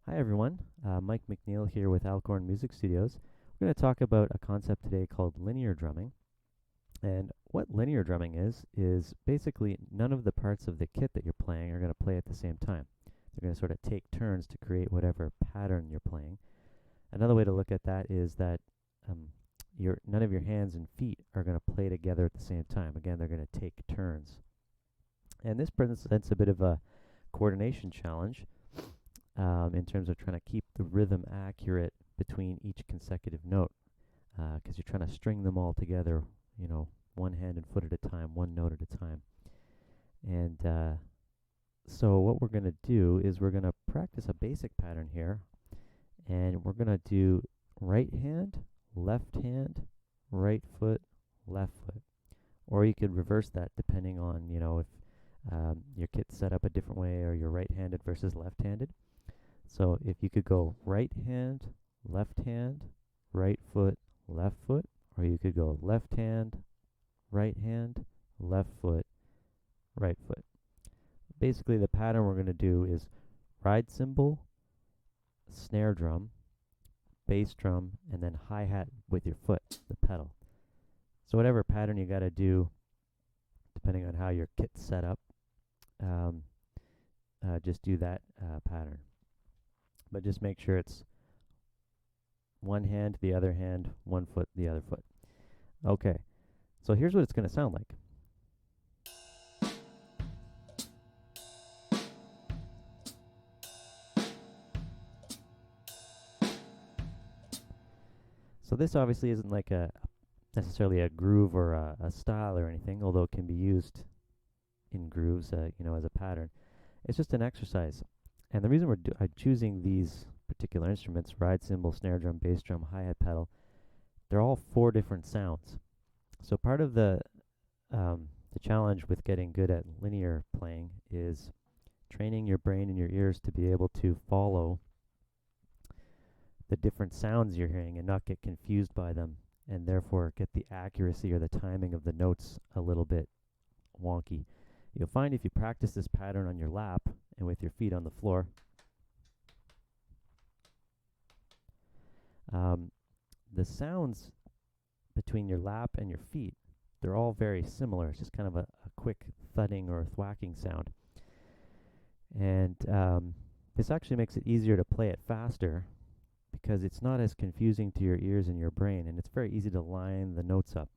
Hi everyone, Mike McNeil here with Alcorn Music Studios. We're going to talk about a concept today called linear drumming. And what linear drumming is basically none of the parts of the kit that you're playing are going to play at the same time. They're going to sort of take turns to create whatever pattern you're playing. Another way to look at that is that um, none of your hands and feet are going to play together at the same time. Again, they're going to take turns. And this presents a bit of a coordination challenge in terms of trying to keep the rhythm accurate between each consecutive note, because you're trying to string them all together, one hand and foot at a time, one note at a time. And so what we're going to do is we're going to practice a basic pattern here, and we're going to do right hand, right foot, left foot. Or you could reverse that depending on, if your kit's set up a different way or you're right-handed versus left-handed. So if you could go right hand, right foot, left foot, or you could go left hand, left foot, right foot. Basically, the pattern we're going to do is ride cymbal, snare drum, bass drum, and then hi-hat with your foot, the pedal. So whatever pattern you got to do, depending on how your kit's set up, just do that pattern. But just make sure it's one hand, the other hand, one foot, the other foot. Okay, so here's what it's going to sound like. So this obviously isn't like necessarily a groove or a style or anything, although it can be used in grooves, as a pattern. It's just an exercise. And the reason I'm choosing these particular instruments, ride cymbal, snare drum, bass drum, hi-hat pedal, they're all 4 different sounds. So part of the challenge with getting good at linear playing is training your brain and your ears to be able to follow the different sounds you're hearing and not get confused by them, and therefore get the accuracy or the timing of the notes a little bit wonky. You'll find if you practice this pattern on your lap and with your feet on the floor, the sounds between your lap and your feet, they're all very similar. It's just kind of a quick thudding or thwacking sound. And this actually makes it easier to play it faster because it's not as confusing to your ears and your brain, and it's very easy to line the notes up.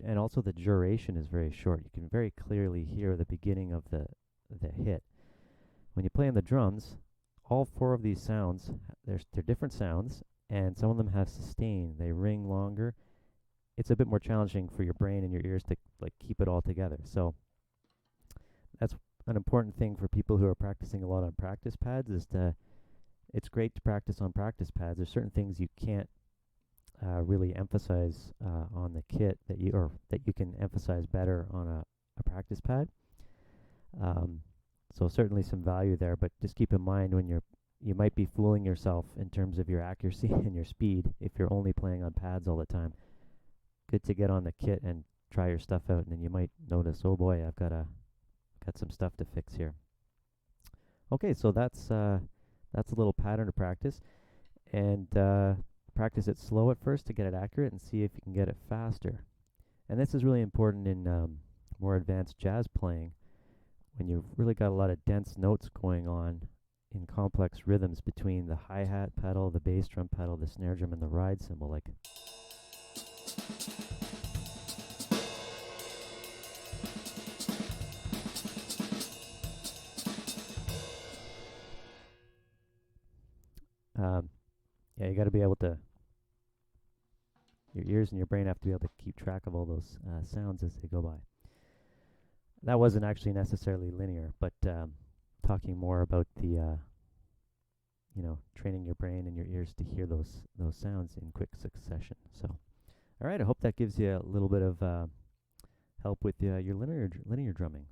And also the duration is very short. You can very clearly hear the beginning of the hit. When you play on the drums, all 4 of these sounds, they're different sounds, and some of them have sustain. They ring longer. It's a bit more challenging for your brain and your ears to keep it all together. So that's an important thing for people who are practicing a lot on practice pads. It's great to practice on practice pads. There's certain things you can't really emphasize on the kit that you can emphasize better on a practice pad. So certainly some value there, but just keep in mind when you might be fooling yourself in terms of your accuracy and your speed if you're only playing on pads all the time. Good to get on the kit and try your stuff out, and then you might notice, oh boy, I've got some stuff to fix here. Okay, so that's a little pattern to practice, and practice it slow at first to get it accurate and see if you can get it faster. And this is really important in more advanced jazz playing, when you've really got a lot of dense notes going on in complex rhythms between the hi-hat pedal, the bass drum pedal, the snare drum, and the ride cymbal. You got to be able to, your ears and your brain have to be able to keep track of all those sounds as they go by. That wasn't actually necessarily linear, but talking more about the, training your brain and your ears to hear those sounds in quick succession. So, all right, I hope that gives you a little bit of help with your linear drumming.